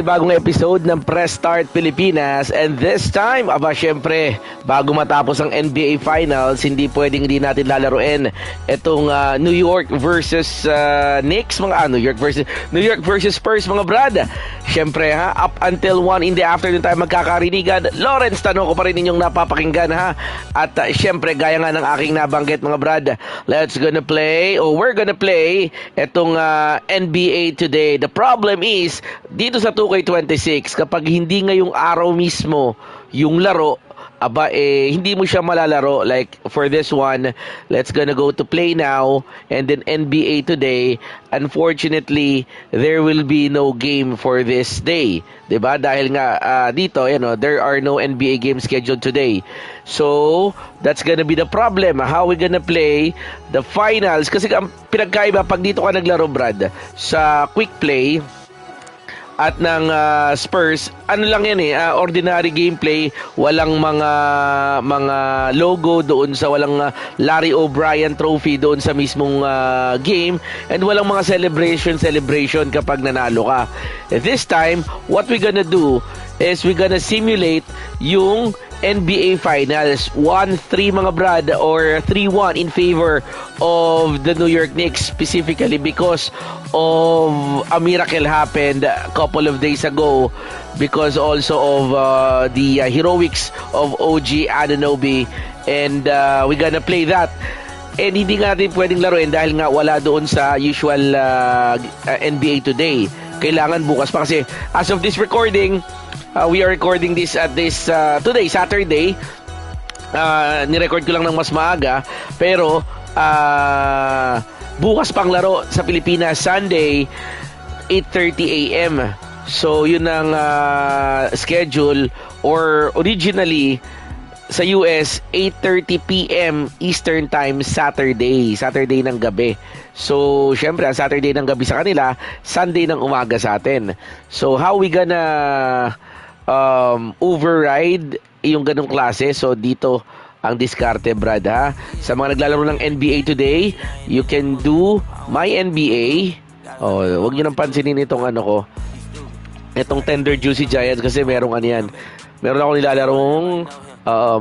Bagong episode ng Press Start Pilipinas, and this time, syempre, bago matapos ang NBA Finals, hindi pwedeng hindi natin lalaruin itong New York versus Knicks, New York versus Spurs, mga brad. Syempre up until 1 in the afternoon tayo magkakarinigan. Lawrence, tanong ko pa rin inyong napapakinggan at syempre, gaya nga ng aking nabanggit, mga brad, we're gonna play itong NBA today. The problem is, dito sa 2K26, kapag hindi ngayong araw mismo yung laro, hindi mo siya malalaro. Like for this one, let's gonna go to play now, and then NBA today. Unfortunately, there will be no game for this day, 'di ba? Dahil nga dito, there are no NBA games scheduled today. So, that's gonna be the problem. How we gonna play the finals? Kasi ang pinagkaiba pag dito ka naglaro, Brad, sa quick play at ng Spurs, ano lang yan ordinary gameplay, walang mga logo doon sa, walang Larry O'Brien trophy doon sa mismong game, and walang mga celebration kapag nanalo ka. This time, what we gonna do is we gonna simulate yung NBA Finals 1-3, mga brad, or 3-1 in favor of the New York Knicks, specifically because of a miracle happened a couple of days ago, because also of the heroics of OG Anunoby, and we gonna play that. And hindi nga natin pwedeng laruin dahil nga wala doon sa usual NBA today. Kailangan bukas pa, kasi as of this recording, we are recording this at today, Saturday. Nirecord ko lang ng mas maaga, pero bukas pang laro sa Pilipinas, Sunday, 8:30 a.m. So, yun ang schedule, or originally sa US, 8:30 p.m. Eastern Time, Saturday ng gabi. So, syempre, ang Saturday ng gabi sa kanila, Sunday ng umaga sa atin. So, how we gonna override yung ganong klase? So, dito ang diskarte, Brad, sa mga naglalaro ng NBA today, you can do My NBA. Huwag nyo nang pansinin itong itong Tender Juicy Giants, kasi merong yan. Meron ako nilalarong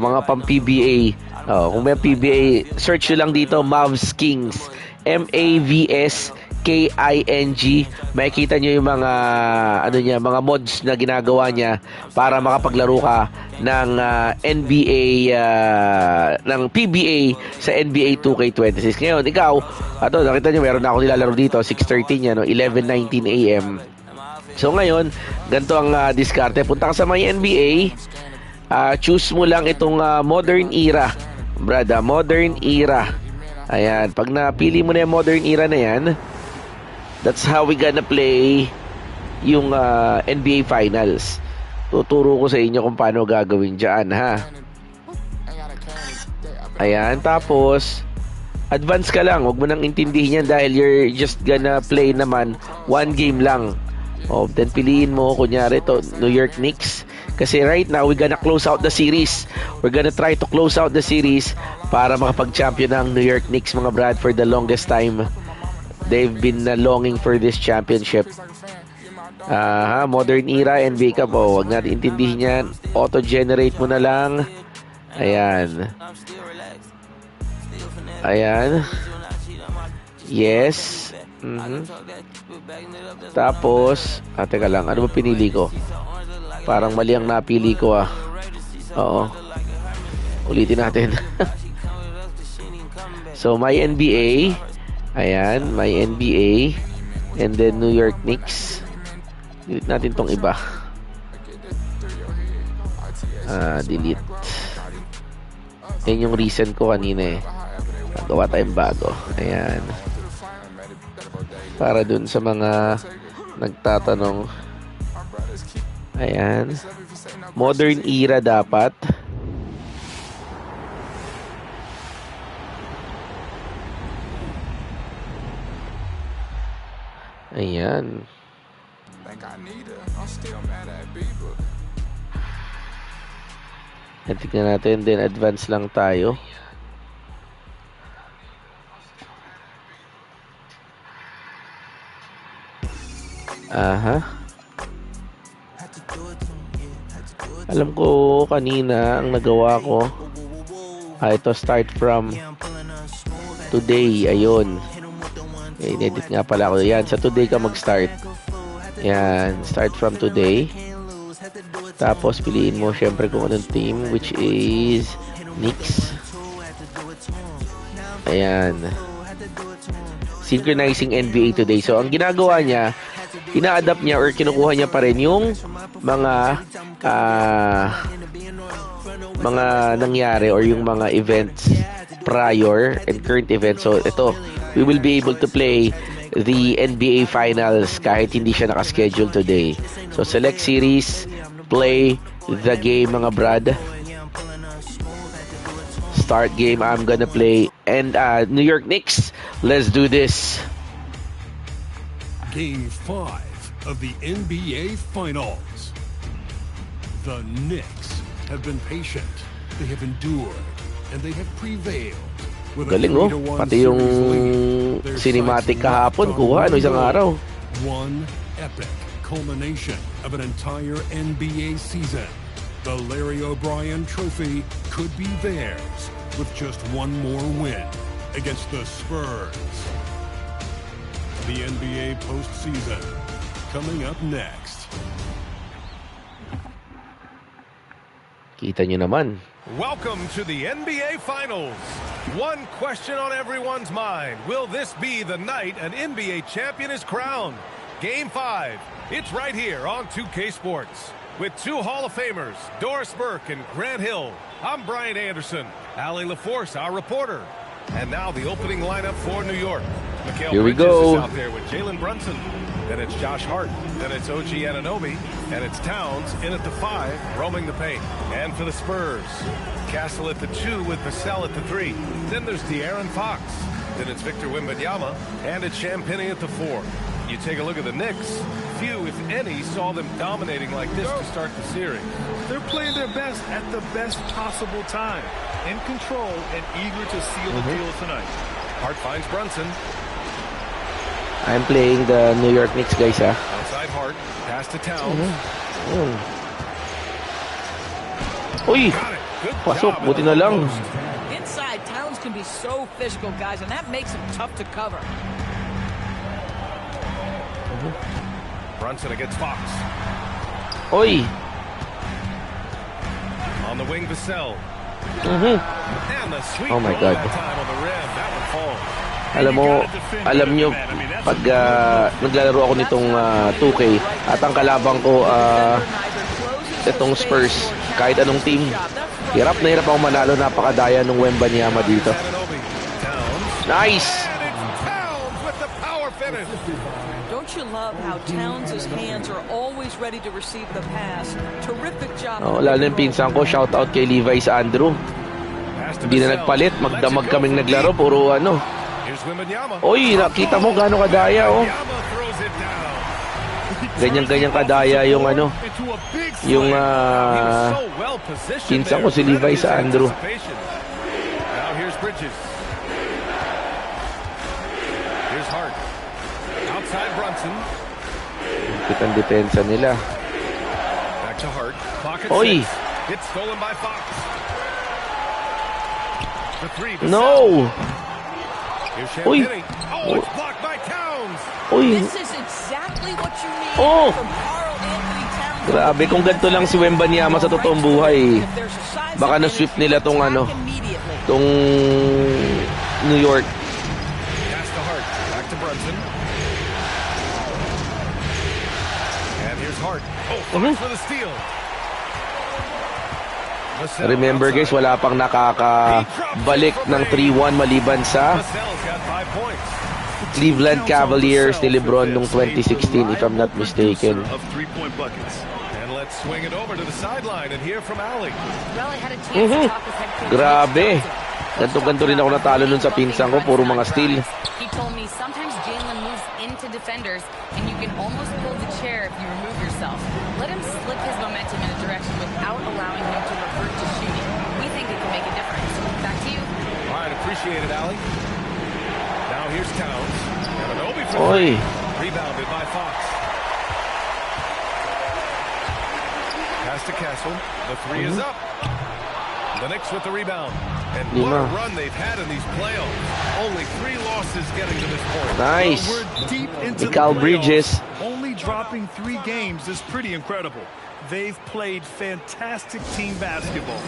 mga pang PBA. Kung may PBA, search nyo lang dito, Mavs Kings. Mavs King. Makikita nyo yung mga mga mods na ginagawa niya para makapaglaro ka ng NBA ng PBA sa NBA 2K26. Ngayon, ikaw, nakita nyo, meron na ako nilalaro dito, 6:13 yan, 11:19 AM. So ngayon, ganito ang diskarte. Punta ka sa may NBA, choose mo lang itong modern era, Brad, modern era. Ayan, pag napili mo na yung modern era na yan, that's how we gonna play yung NBA Finals. Tuturo ko sa inyo kung paano gagawin dyan, Ayan, tapos advance ka lang, huwag mo nang intindihin yan dahil you're just gonna play naman one game lang. Then piliin mo, kunyari to New York Knicks, kasi right now we're gonna close out the series. We're gonna try to close out the series para makapag-champion ng New York Knicks, mga brad. For the longest time, they've been longing for this championship. Modern era NBA Cup, huwag natin intindihin yan. Auto-generate mo na lang. Ayan. Yes. Tapos, teka lang, ano ba pinili ko? Parang mali ang napili ko, Oo. Ulitin natin. So, my NBA. Ayan, my NBA. And then, New York Knicks. Delete natin tong iba. Delete. Yan yung recent ko kanina Nagawa tayong bago. Ayan. Para dun sa mga nagtatanong. Ayan. Modern era dapat. Ayan. Tignan natin din, advance lang tayo. Aha. Alam ko kanina ang nagawa ko. Ito start from today. Ayun. Edit nga pala ako. Yan, sa today ka mag-start. Yan, start from today. Tapos piliin mo syempre kung anong team, which is Knicks. Ayan. Synchronizing NBA today. So, ang ginagawa niya, ina-adapt niya or kinukuha niya pa rin yung mga nangyari or yung mga events prior and current events. So, ito, we will be able to play the NBA Finals kahit hindi siya nakaschedule today. So, select series, play the game mga brad. Start game, I'm gonna play. And New York Knicks, let's do this. Game 5 of the NBA Finals. The Knicks have been patient, they have endured, and they have prevailed. Galing pati yung cinematic kahapon, kuha isang araw. One epic culmination of an entire NBA season. The Larry O'Brien Trophy could be theirs with just one more win against the Spurs. The NBA postseason coming up next. Kita nyo naman. Welcome to the NBA Finals. One question on everyone's mind. Will this be the night an NBA champion is crowned? Game 5. It's right here on 2K Sports. With two Hall of Famers, Doris Burke and Grant Hill. I'm Brian Anderson. Allie LaForce, our reporter. And now the opening lineup for New York. Mikal Here we Bridges go. is out there with Jalen Brunson. Then it's Josh Hart. Then it's OG Anunoby. And it's Towns in at the 5, roaming the paint. And for the Spurs, Castle at the 2 with Vassell at the 3. Then there's De'Aaron Fox. Then it's Victor Wembanyama. And it's Champagnie at the 4. You take a look at the Knicks. Few, if any, saw them dominating like this to start the series. They're playing their best at the best possible time. In control and eager to seal the deal tonight. Hart finds Brunson. I'm playing the New York Knicks, guys, ha. Outside Hart. Pass to Towns. Uy! Got it. Good Pasok, job buti in the na lang. post. Inside, Towns can be so physical, guys, and that makes him tough to cover. Brunson against Fox. Uy! On the wing, Vassell. Mhm. And the sweet Oh my ball God. that time on the rim. That one falls. Alam nyo, pag naglalaro ako nitong 2K at ang kalabang ko itong Spurs, kahit anong team, hirap na hirap ako manalo. Napakadaya nung Wembanyama dito. Anunoby. Towns. Nice! And it's Towns with the power finish. Don't you love how Towns' hands are always ready to receive the pass? Terrific job. Lalo yung pinsan ko, shout out kay Levi's Andrew. Pass to Hindi na Vassell. nagpalit, magdamag kaming naglaro, puro ano. Here's Wembanyama. Uy, nakita mo gaano kadaya, oh. Wembanyama throws it down. Ganyan-ganyan kadaya yung ano, Into a big yung He was so well positioned pinsan there. ko si Levi's Andrew. Anticipation. Now here's Bridges. Here's Hart. Outside Brunson. Kitang depensa nila. Back to Hart. Pocket Oy! six. It's stolen by Fox. The 3. No! Here's Uy! Champagnie. Oh, it's blocked by Towns. Uy! This is exactly what you need Oh! from Karl Anthony Towns. Grabe, kung ganito lang si Wembanyama sa totoong buhay, If there's a size baka advantage, na-sweep nila tong attack ano, immediately. tong New York. Pass to Hart. Back to Brunson. And here's Hart. Oh, Fox for the steal. Vassell Remember guys, outside. wala pang nakakabalik ng 3-1 maliban sa Vassell's got 5 points. Cleveland Cavaliers ni LeBron nung 2016, if I'm not mistaken. of three-point buckets. And let's swing it over to the sideline and hear from Allie. Well, I had a chance to talk with head coach. Grabe. Ganto-ganto rin ako natalo nun sa pinsan ko, puro mga steal. He told me sometimes Jalen moves into defenders and you can almost pull the chair if you remove yourself. Let him slip his momentum in a direction without allowing him to revert to shooting. We think it can make a difference. Back to you. All right, appreciate it, Allie. Now here's Towns. Anunoby for Oy! three. Rebounded by Fox. Pass to Castle. The three is up. The Knicks with the rebound. And what a run they've had in these playoffs. Only 3 losses getting to this point. Nice. Well, we're deep into the Mikal playoffs. Bridges. Only dropping 3 games is pretty incredible. They've played fantastic team basketball.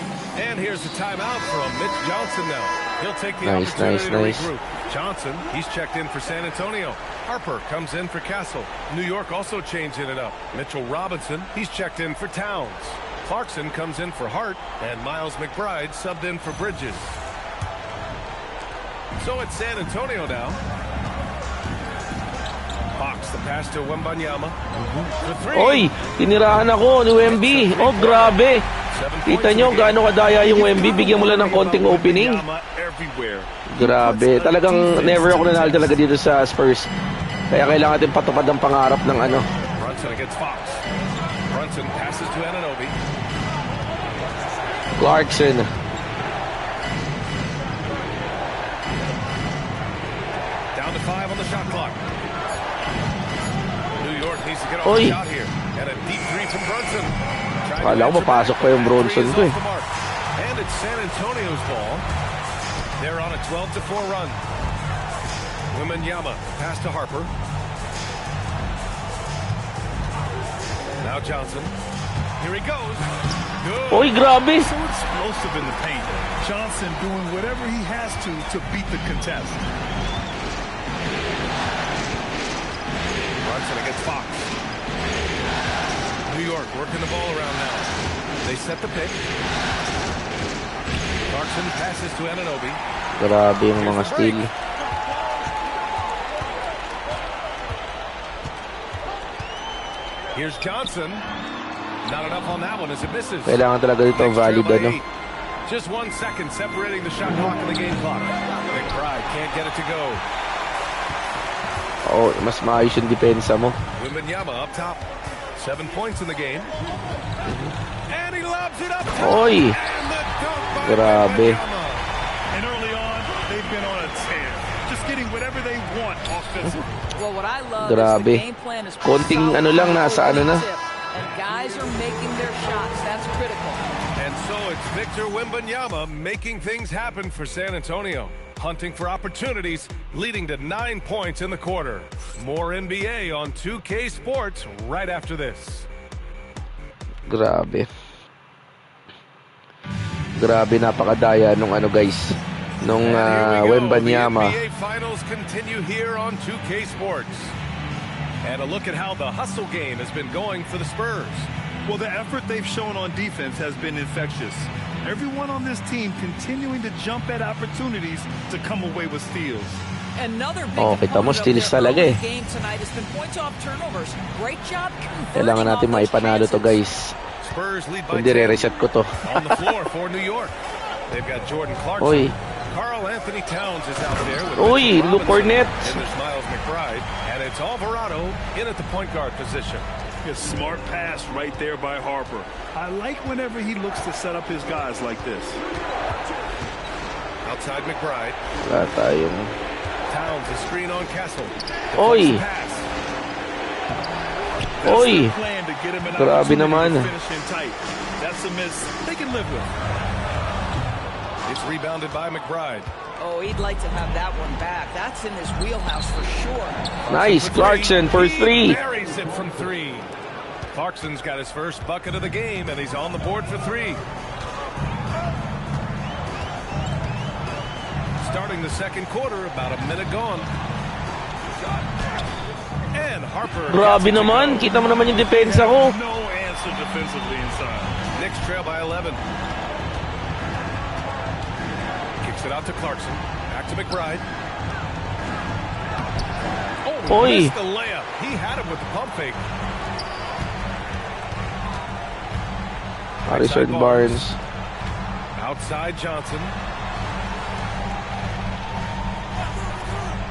And here's the timeout from Mitch Johnson now. He'll take the Nice. opportunity to regroup. Johnson, he's checked in for San Antonio. Harper comes in for Castle. New York also changing it up. Mitchell Robinson, he's checked in for Towns. Clarkson comes in for Hart, and Miles McBride subbed in for Bridges. So it's San Antonio now. Hawks, the pass to Wembanyama. The three. Oy, tinirahan ako ni Wemby. Oh, grabe. Kita nyo gaano kadaya yung Wemby. Bigyan mo lang ng konting opening. Grabe. Talagang never ako nanalo talaga dito sa Spurs. Kaya kailangan natin patupad ang pangarap ng ano. Brunson against Fox. Brunson passes to Anunoby. Clarkson. Down to 5 on the shot clock. New York needs to get off Oy. the shot here. And a deep three from Brunson. Kala ko mapasok pa yung Bronson ko eh. And it's San Antonio's ball. They're on a 12-4 run. Wembanyama pass to Harper. Now Johnson. Here he goes. Good. Oy, grabe. So explosive in the paint. Johnson doing whatever he has to beat the contest. Brunson against Fox. New York working the ball around now. They set the pick. Clarkson passes to Anunoby. Grabe yung mga steal. Here's Johnson. Not enough on that one as it misses. Kailangan talaga dito valid ano. Just 1 second separating the shot clock and the game clock. McBride can't get it to go. Oh, mas maayos yung depensa mo. Wembanyama up top. 7 points in the game. And he lobs it up top. Oy. And the dunk by Grabe. Wembanyama. And early on, they've been on a tear. Just getting whatever they want offensively. Well, what I love Grabe. is the game plan is Konting ano lang, nasa ano na. And guys are making their shots. That's critical. And so it's Victor Wembanyama making things happen for San Antonio. Hunting for opportunities, leading to 9 points in the quarter. More NBA on 2K Sports right after this. Grabe. Grabe, napakadaya nung ano guys. Nung Wembanyama. The NBA Finals continue here on 2K Sports. And a look at how the hustle game has been going for the Spurs. Well, the effort they've shown on defense has been infectious. Everyone on this team continuing to jump at opportunities to come away with steals. Another big kita mo, component of steals their talaga early eh. game tonight has been points off turnovers. Great job converting Kailangan natin on those maipanalo to chances. guys. Spurs lead by Kundi 10. re-reset ko to. On the floor for New York. They've got Jordan Clarkson. Oy. Karl Anthony Towns is out there with Oy, Mitchell Luke Robinson. Cornet. And there's Miles McBride. And it's Alvarado in at the point guard position. A smart pass right there by Harper. I like whenever he looks to set up his guys like this. Outside McBride. Wala tayong... Towns a screen on Castle. Oy. Pass. Oy. That's the plan to get him an Grabe opportunity naman. to finish in tight. That's a miss they can live with. It's rebounded by McBride. Oh, he'd like to have that one back. That's in his wheelhouse for sure. Nice, Clarkson, first three. He buries it from 3. Clarkson's got his first bucket of the game, and he's on the board for 3. Starting the second quarter, about a minute gone. And Harper. Grabe naman. Kita mo naman yung depensa ko. No answer defensively inside. Knicks trail by 11. Kicks it out to Clarkson. Back to McBride. Oh, Oy. missed the layup. He had him with the pump fake. Harrison Barnes. Outside Johnson.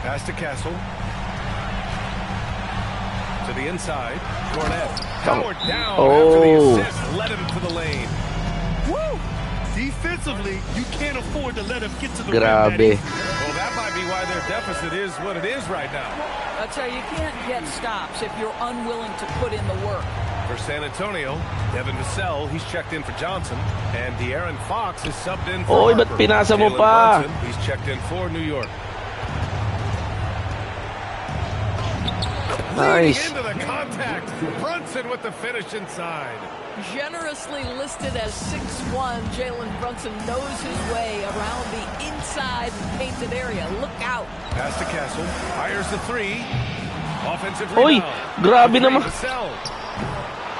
Pass to Castle. To the inside. Cornet. Powered down after the assist. Led him to the lane. Woo! Defensively, you can't afford to let him get to the Grabe. rim. Well, that might be why their deficit is what it is right now. That's how you can't get stops if you're unwilling to put in the work. For San Antonio, Devin Vassell, he's checked in for Johnson. And De'Aaron Fox is subbed in for Oy, ba't Harper. pinasa mo Jalen pa? Brunson, he's checked in for New York. Nice. Into the contact. Brunson with the finish inside. Generously listed as 6'1", Jalen Brunson knows his way around the inside painted area. Look out. Pass to Castle. Fires the three. Offensive Oy, rebound. grabe naman. Vassell.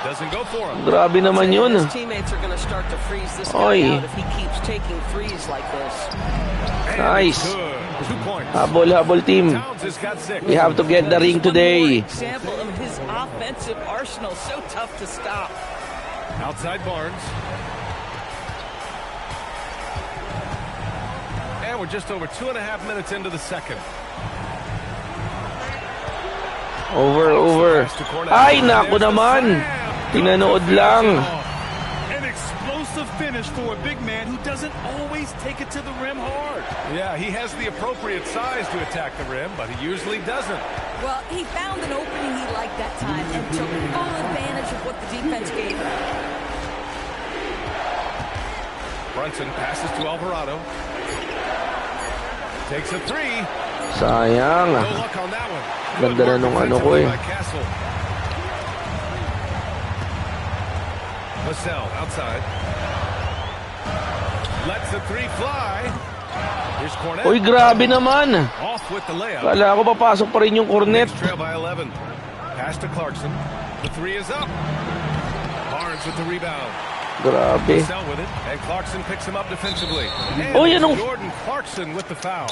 Doesn't go for him. Grabe naman yun. His teammates are going to start to freeze this guy Oy. out if he keeps taking threes like this. And Nice. it's good. 2 points. Habol team. Towns has got 6. We have to get the ring today. Example of his offensive arsenal. So tough to stop. Outside Barnes. And we're just over 2.5 minutes into the second. Over. Ay, naku naman. Tinanood lang. An explosive finish for a big man who doesn't always take it to the rim hard. Yeah, he has the appropriate size to attack the rim, but he usually doesn't. Well, he found an opening he liked that time and took full advantage of what the defense gave him. Brunson passes to Alvarado. Takes a three. Sayang. No luck on that one. Ganda na nung ano ko eh. By Castle. Vassell outside. Lets the three fly. Here's Cornet. Uy, grabe naman. Off with the layup. Kala ko papasok pa rin yung cornet. Knicks trail by 11. Pass to Clarkson. The three is up. Barnes with the rebound. Grabe. Vassell with it, and Clarkson picks him up defensively. And Oh, yan ang- Jordan Clarkson with the foul.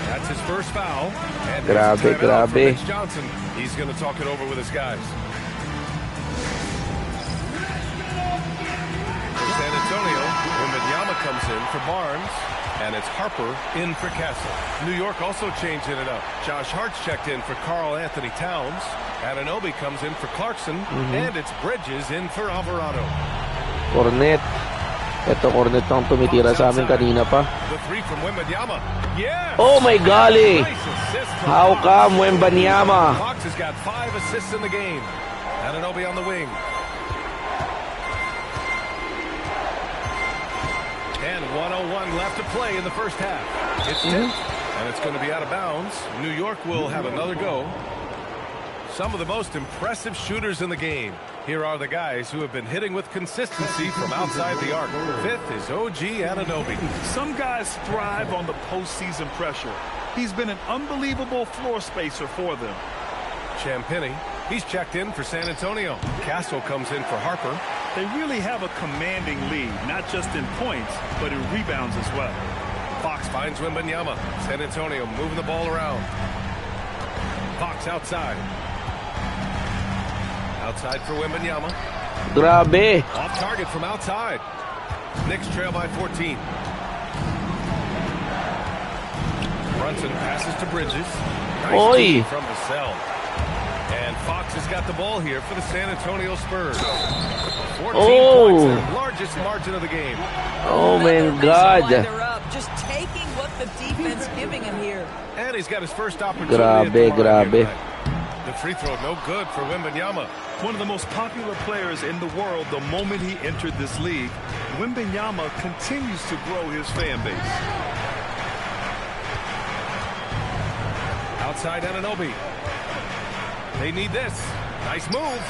That's his first foul. And Grabe, there's a timeout for grabe. Mitch Johnson. He's going to talk it over with his guys. For San Antonio, Wembanyama comes in for Barnes, and it's Harper in for Castle. New York also changing it up. Josh Hart's checked in for Karl Anthony Towns. Anunoby comes in for Clarkson, and it's Bridges in for Alvarado. Cornet. Ito cornet ang tumitira sa amin kanina pa. The three from Wembanyama. Yes! Oh my golly. Nice assist from How Fox. come Wembanyama? Fox has got 5 assists in the game. Anunoby on the wing. And 1:01 left to play in the first half. It's tipped, and it's going to be out of bounds. New York will have another go. Some of the most impressive shooters in the game. Here are the guys who have been hitting with consistency from outside the arc. Fifth is OG Anunoby. Some guys thrive on the postseason pressure. He's been an unbelievable floor spacer for them. Champagny, he's checked in for San Antonio. Castle comes in for Harper. They really have a commanding lead, not just in points, but in rebounds as well. Fox finds Wembanyama. San Antonio moving the ball around. Fox outside. Outside for Wembanyama. Grabe. Off target from outside. Knicks trail by 14. Brunson passes to Bridges. Nice Oy. team from Vassell. And Fox has got the ball here for the San Antonio Spurs. 14 points, the largest margin of the game. Oh my Another reason God. why they're up, just taking what the defense giving him here. And he's got his first opportunity. Grabe, at the line grabe. here tonight. The free throw no good for Wembanyama. One of the most popular players in the world the moment he entered this league, Wembanyama continues to grow his fan base. Outside Anunoby. They need this. Nice move.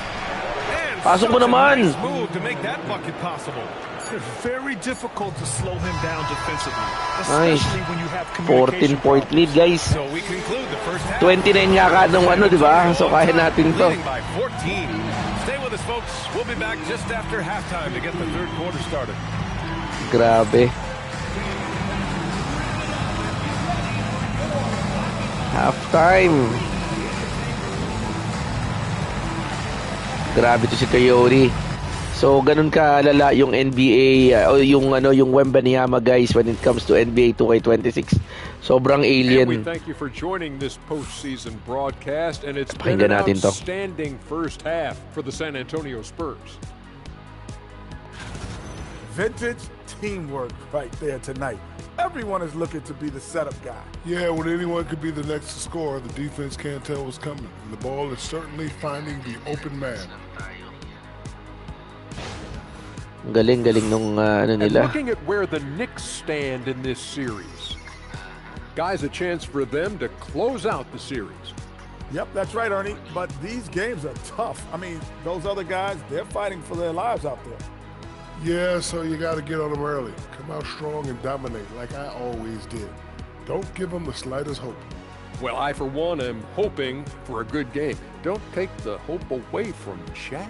And Pasok mo such a naman. nice move to make that bucket possible. It's very difficult to slow him down defensively, Nice. especially when you have communication 14-point problems. lead, guys. So we conclude the first half. 29 nga ka nung ano, di ba? So kaya natin to. Leading by 14. Stay with us, folks. We'll be back just after halftime to get the third quarter started. Grabe. Halftime. Grabe to si Coyote. So ganun kalala yung NBA o yung Wembanyama guys when it comes to NBA 2K26. Sobrang And we alien. thank you for joining this postseason broadcast, and it's been Pakinggan an natin to. outstanding first half for the San Antonio Spurs. Vintage teamwork right there tonight. Everyone is looking to be the setup guy. Yeah, when anyone could be the next to score, the defense can't tell what's coming. And the ball is certainly finding the open man. Galing nung ano And nila. looking at where the Knicks stand in this series, guys, a chance for them to close out the series. Yep, that's right, Ernie. But these games are tough. I mean, those other guys, they're fighting for their lives out there. Yeah, so you got to get on them early. Come out strong and dominate like I always did. Don't give them the slightest hope. Well, I, for one, am hoping for a good game. Don't take the hope away from Shaq.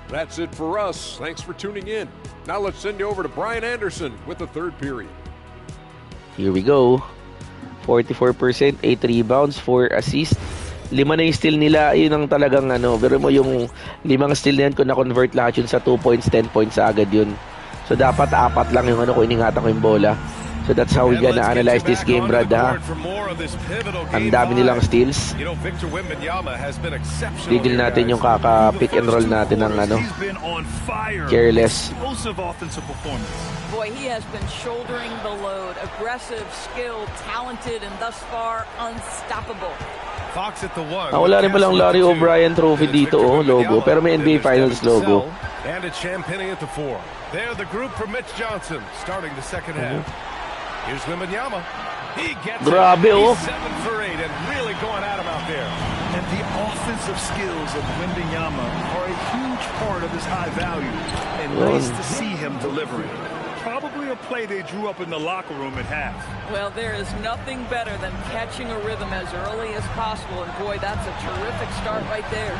That's it for us. Thanks for tuning in. Now let's send you over to Brian Anderson with the third period. Here we go. 44%, 8 rebounds, 4 assists. 5 na yung steal nila. Yun ang talagang ano. Pero mo yung 5 steal na yan, kung na-convert lahat yun sa 2 points, 10 points agad yun. So dapat 4 lang yung ano kung iningatan ko yung bola. So that's how we're gonna analyze this game, Brad, ha? Ang dami nilang steals. Tigil natin yung kaka-pick and roll natin ng ano, careless. Boy, he has been shouldering the load. Aggressive, skilled, talented, and thus far unstoppable. Fox at the one. Wala rin palang Larry O'Brien trophy dito, logo. Pero may NBA Finals logo. And it's Champagny at the 4. They're the group for Mitch Johnson starting the second half. Here's Wembanyama. He gets Grabe, it. He's 7 for 8 and really going at him out there. And the offensive skills of Wembanyama are a huge part of his high value. And nice to see him delivering. Probably a play they drew up in the locker room at half. Well, there is nothing better than catching a rhythm as early as possible. And boy, that's a terrific start right there.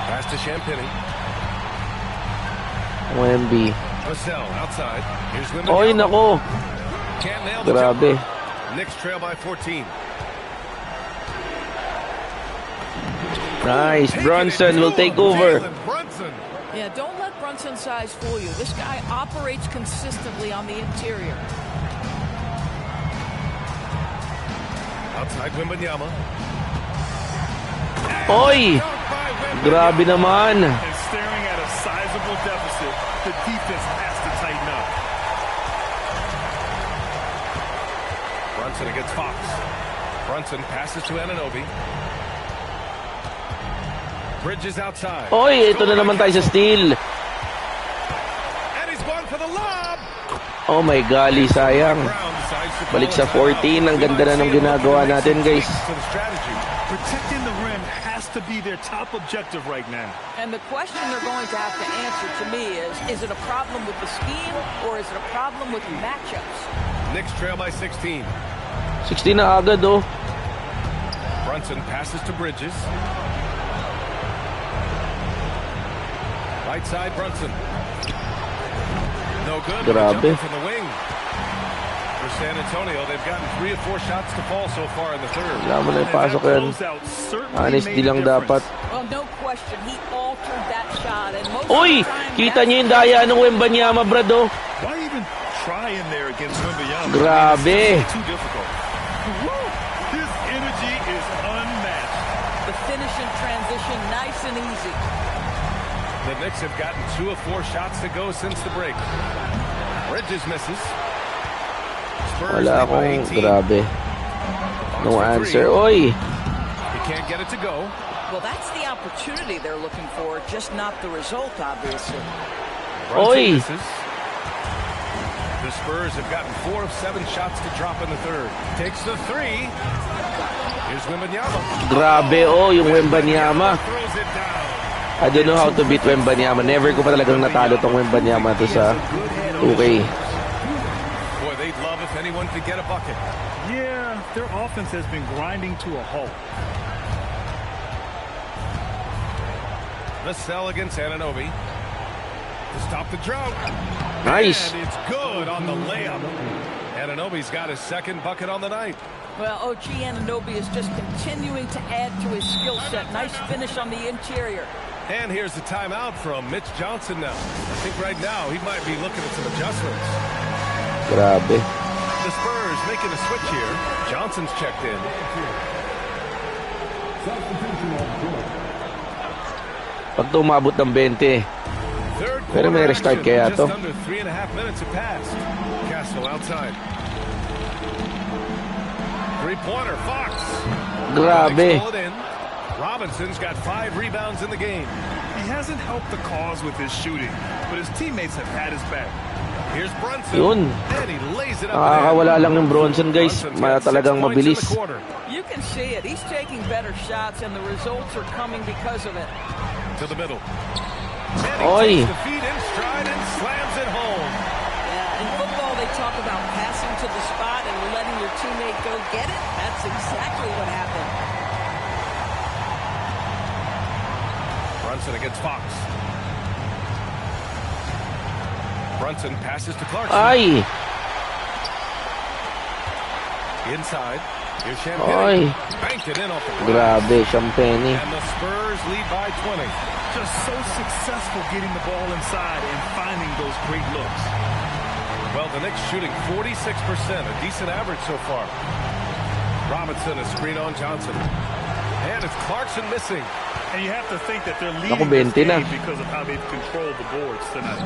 Pass to Champagny. Wemby. Vassell outside. Here's Wembanyama. Oy, nako. Can't nail the Grabe. jumper. Knicks trail by 14. Nice. Brunson will take over. Brunson. Yeah, don't let Brunson's size fool you. This guy operates consistently on the interior. Outside Wembanyama. Oy! Grabe naman. And staring at a sizable deficit, the defense has to tighten up. Brunson against Fox. Brunson passes to Anunoby. Bridges outside. Oy, ito na naman tayo sa steal. And he's going for the lob. Oh my golly, sayang. Brown decides to Balik sa call a timeout. 14. Ang ganda na ng ginagawa natin, guys. To the strategy. Protecting the rim has to be their top objective right now. And the question they're going to have to answer to me is it a problem with the scheme or is it a problem with matchups? Knicks trail by 16. 16 na agad, oh. Brunson passes to Bridges. Right side, Brunson. No good. Grabe. Jumper from the wing. For San Antonio, they've gotten 3 or 4 shots to fall so far in the third. Wala mo na ipasok yan. Honesty lang dapat. Well, no question. He altered that shot. And most Uy! of the time, Kita niyo yung daya ng Wembanyama, Brad, oh. Why even try in there against Wembanyama? Grabe. It's too difficult. His energy is unmatched. the finish in transition, nice and easy. The Knicks have gotten 2 of 4 shots to go since the break. Bridges misses. Spurs Wala lead by akong 18. grabe. No answer. Oy! He can't get it to go. Well, that's the opportunity they're looking for, just not the result, obviously. Brunson Oy! misses. The Spurs have gotten 4 of 7 shots to drop in the third. Takes the 3. Here's Wembanyama. Grabe, oh, yung Wembanyama. Throws it down. I don't know how to beat Wembanyama. Never ko pa talagang natalo tong Wembanyama to sa 2K. Boy, they'd love if anyone could get a bucket. Yeah, their offense has been grinding to a halt. Vassell against Anunoby. To stop the drought. Nice. And it's good on the layup. Anunoby's got his second bucket on the night. Well, OG Anunoby is just continuing to add to his skill set. Nice finish on the interior. And here's the timeout from Mitch Johnson now. I think right now he might be looking at some adjustments. Grabe. The Spurs making a switch here. Johnson's checked in. Pag tumabot ng 20. Third Pero may quarter restart action. kaya Just to? under 3.5 minutes have passed. Castle outside. Three-pointer, Fox. Grabe. Pull it in. Robinson's got 5 rebounds in the game. He hasn't helped the cause with his shooting, but his teammates have had his back. Here's Brunson. Yun. And he lays it up. Nakakawala lang ng Bronson, guys. Talagang mabilis. You can see it. He's taking better shots, and the results are coming because of it. To the middle. And he takes the feed in stride and slams it home. Yeah, in football, they talk about passing to the spot and letting your teammate go get it. That's exactly what happened. Brunson against Fox. Brunson passes to Clarkson. Ay! Inside. Here's Champagne. Banked it in off the glass. Grabe, Champagne. And the Spurs lead by 20. Just so successful getting the ball inside and finding those great looks. Well, the Knicks shooting 46%, a decent average so far. Robinson, a screen on Johnson. And it's Clarkson missing. And you have to think that they're leading this game because of how they've controlled the boards tonight.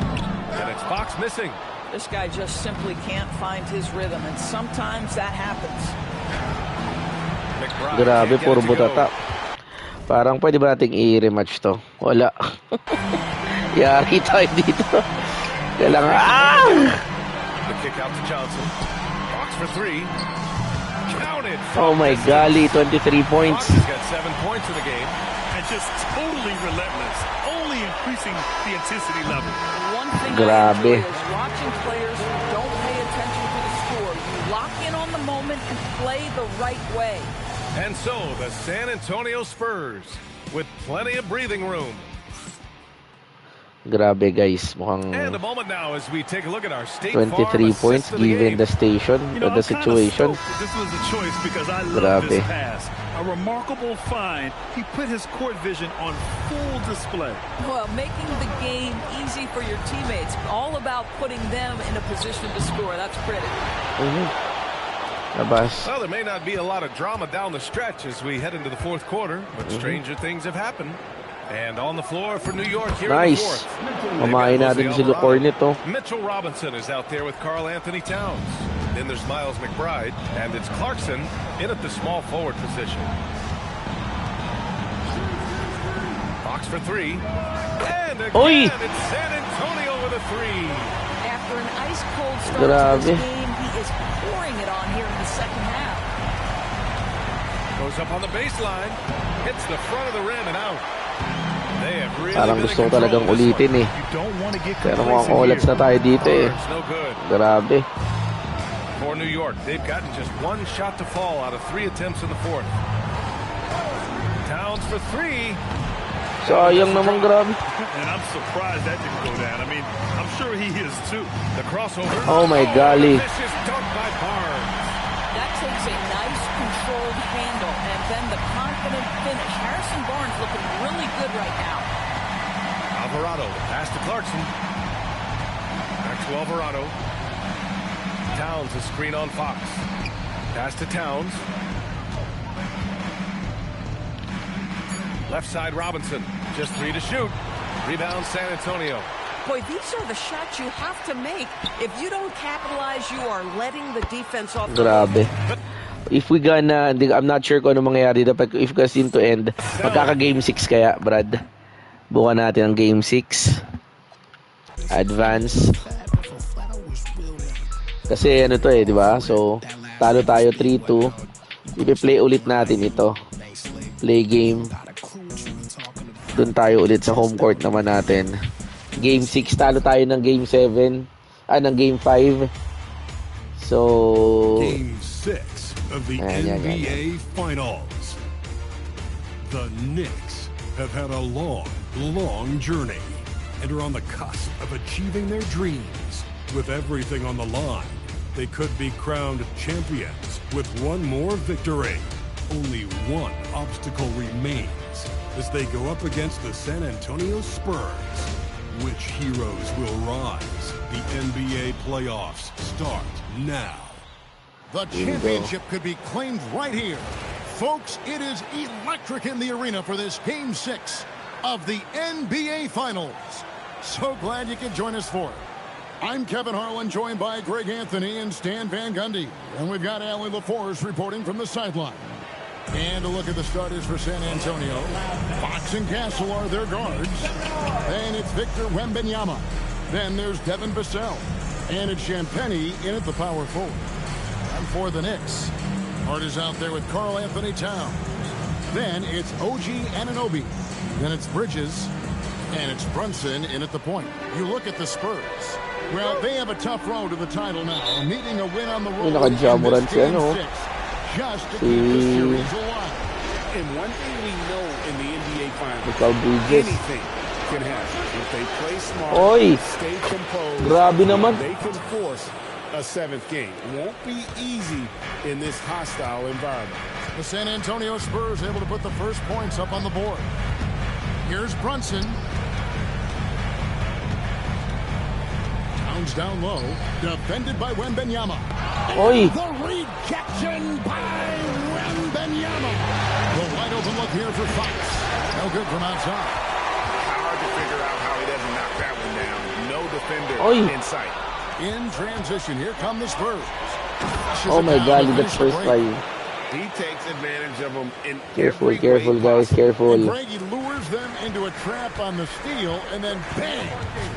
And it's Fox missing. This guy just simply can't find his rhythm, and sometimes that happens. Grabe, puro butata. Parang pwede ba nating i-rematch to? Wala. Yari tayo dito. Kailangan. The kick out to Johnson. Fox for 3. Counted. Oh my golly, 23 points. Fox has got 7 points in the game. And just totally relentless, only increasing the intensity level. One thing Grabe. I enjoy is watching players who don't pay attention to the score. You lock in on the moment and play the right way. And so the San Antonio Spurs with plenty of breathing room. Grabe, guys. Mukhang And a moment now as we take a look at our State 23 Farm points given the station, the situation. This was a choice because I love this pass. A remarkable find. He put his court vision on full display. Well, making the game easy for your teammates. All about putting them in a position to score. That's pretty. Well, there may not be a lot of drama down the stretch as we head into the fourth quarter, but stranger things have happened. And on the floor for New York here in the fourth. Mamain natin si Lucor nito. Mitchell Robinson is out there with Karl Anthony Towns. Then there's Miles McBride, and it's Clarkson in at the small forward position. Fox for 3. And again, it's San Antonio with a 3. After an ice-cold start to this game, he is pouring it on here in the second half. Goes up on the baseline, hits the front of the rim and out. They have really Parang gusto ko talagang ulitin eh. Pero mukhang olats na tayo dito eh. Grabe. For New York, they've gotten just 1 shot to fall out of 3 attempts in the fourth. Towns for 3. Sayang naman, grabe. And I'm surprised that didn't go down. I mean, I'm sure he is too. The crossover. Oh my golly. Vicious dunk by Barnes. That takes a nice controlled handle and then the confident finish. Harrison Barnes looking really good right now. Alvarado, pass to Clarkson. Back to Alvarado. Towns, a screen on Fox. Pass to Towns. Left side Robinson, just 3 to shoot. Rebound San Antonio. Boy, these are the shots you have to make. If you don't capitalize, you are letting the defense off the Grabe. If we gonna, I'm not sure kung ano mangyayari dapat if we seem to end. Magkaka game 6 kaya, Brad. Bukan natin ang game 6. Advance. Kasi ano to eh, di ba? So, talo tayo 3-2. Ipi-play ulit natin ito. Play game. Doon tayo ulit sa home court naman natin. Game 6, talo tayo ng game 7. Ng game 5. So, Game 6 of the NBA Finals. The Knicks have had a long journey and are on the cusp of achieving their dreams. With everything on the line, they could be crowned champions with one more victory. Only one obstacle remains as they go up against the San Antonio Spurs. Which heroes will rise? The NBA playoffs start now. The championship could be claimed right here. Folks, it is electric in the arena for this Game 6 of the NBA Finals. So glad you could join us for it. I'm Kevin Harlan, joined by Greg Anthony and Stan Van Gundy. And we've got Allie LaForce reporting from the sideline. And a look at the starters for San Antonio. Fox and Castle are their guards. Then it's Victor Wembanyama. Then there's Devin Vassell. And it's Champagnie in at the power forward. And for the Knicks, Hart is out there with Karl Anthony Towns. Then it's OG Anunoby. Then it's Bridges. And it's Brunson in at the point. You look at the Spurs. Well, they have a tough road to the title now, needing a win on the road in this game 6, just to keep the series alive. And one thing we know in the NBA Finals, anything can happen. If they play smart, stay composed, they can force a 7th game. It won't be easy in this hostile environment. The San Antonio Spurs able to put the first points up on the board. Here's Brunson. Towns down low, defended by Wembanyama. The rejection by Wembanyama. The wide open look here for Fox. No good from outside. Hard to figure out how he doesn't knock that one down. No defender in sight. In transition, here come the Spurs. Oh my God, he gets first try. He takes advantage of them in Careful, careful, guys, careful. And Greggy lures them into a trap on the steal, and then bang,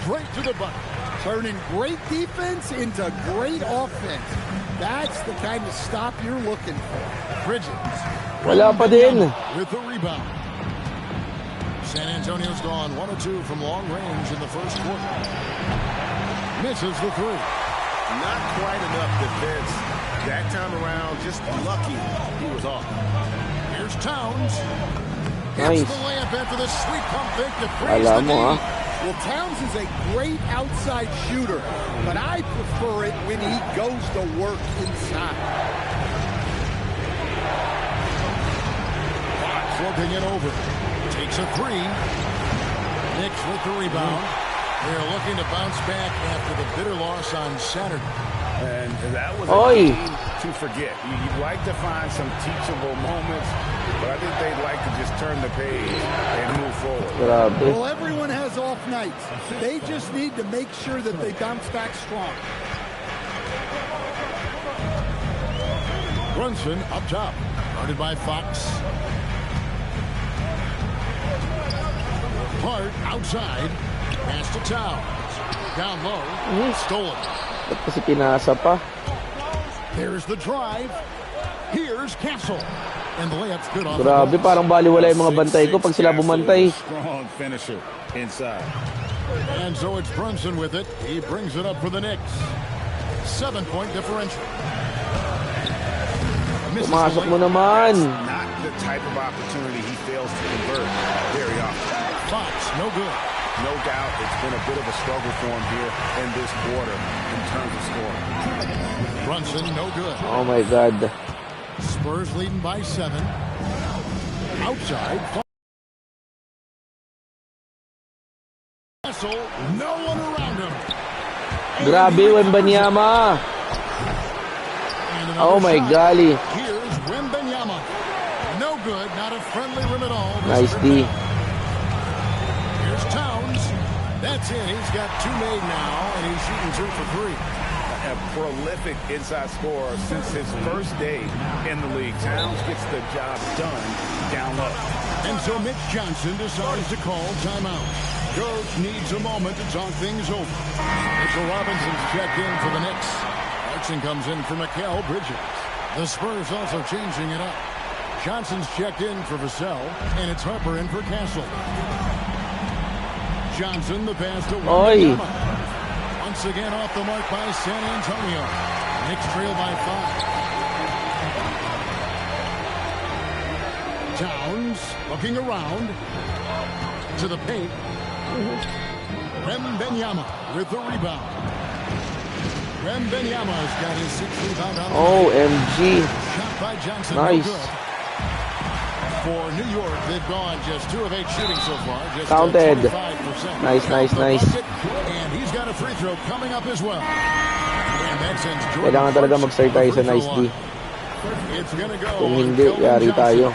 straight to the bucket. Turning great defense into great offense. That's the kind of stop you're looking for. Bridges. Wala pa din. With the rebound. San Antonio's gone 1 of 2 from long range in the first quarter. Misses the 3. Not quite enough defense. That time around, just lucky he was off. Here's Towns. Nice. Hits the layup after the sweet pump fake to freeze the lead. Well, Towns is a great outside shooter, but I prefer it when he goes to work inside. Flipping it over. Takes a 3. Knicks with the rebound. They're looking to bounce back after the bitter loss on Saturday. And that was a game to forget. You'd like to find some teachable moments, but I think they'd like to just turn the page and move forward. Well, everyone has off nights. They just need to make sure that they bounce back strong. Brunson up top, guarded by Fox. Hart outside, pass to Towns. Down low, stolen. Kasi pinasa pa. There's the drive. Here's Castle. And the layup's good off. Grabe, parang baliwala yung mga bantay ko pag sila bumantay. Strong finisher inside. And so it's Brunson with it. He brings it up for the Knicks. 7-point differential. Pumasok mo naman. Not the type of opportunity he fails to convert very often. Fox, no good. No doubt it's been a bit of a struggle for him here in this quarter in terms of scoring. Brunson, no good. Oh my God. Spurs leading by 7. Outside. No one around him. Grabe, Wembanyama. Oh my golly. Here's Wembanyama. No good. Not a friendly rim at all. Nice D. Here's Towns. That's it. He's got 2 made now, and he's shooting 2 for 3. A prolific inside scorer since his first day in the league. Towns gets the job done down low. And so Mitch Johnson decides to call timeout. Coach needs a moment to talk things over. Mitchell Robinson's checked in for the Knicks. Clarkson comes in for Mikal Bridges. The Spurs also changing it up. Johnson's checked in for Vassell, and it's Harper in for Castle. Johnson, the pass to Wembanyama. Once again off the mark by San Antonio. Knicks trail by 5. Towns looking around to the paint. Wembanyama with the rebound. Wembanyama's got his 6th rebound on the OMG. shot by Johnson. Nice. No good. For New York, they've gone just 2 of 8 shooting so far. Just Counted. 25%. Nice, nice, nice. And he's got a free throw coming up as well. And that sends Jordan Kailangan talaga mag-start tayo sa nice D. It's gonna go. Kung hindi, yari tayo.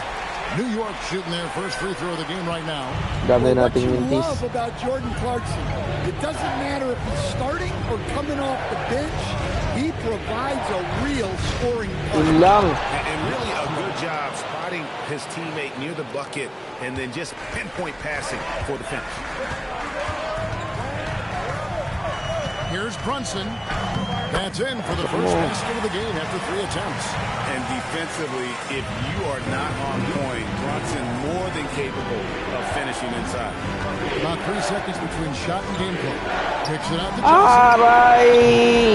New York shooting their first free throw of the game right now. What you love about Jordan Clarkson, it doesn't matter if he's starting or coming off the bench, he provides a real scoring partner. And really a good job spotting his teammate near the bucket and then just pinpoint passing for the finish. Here's Brunson. That's in for the first basket of the game after 3 attempts. And defensively, if you are not on point, Brunson more than capable of finishing inside. About 3 seconds between shot and game clock. Kicks it out to Johnson.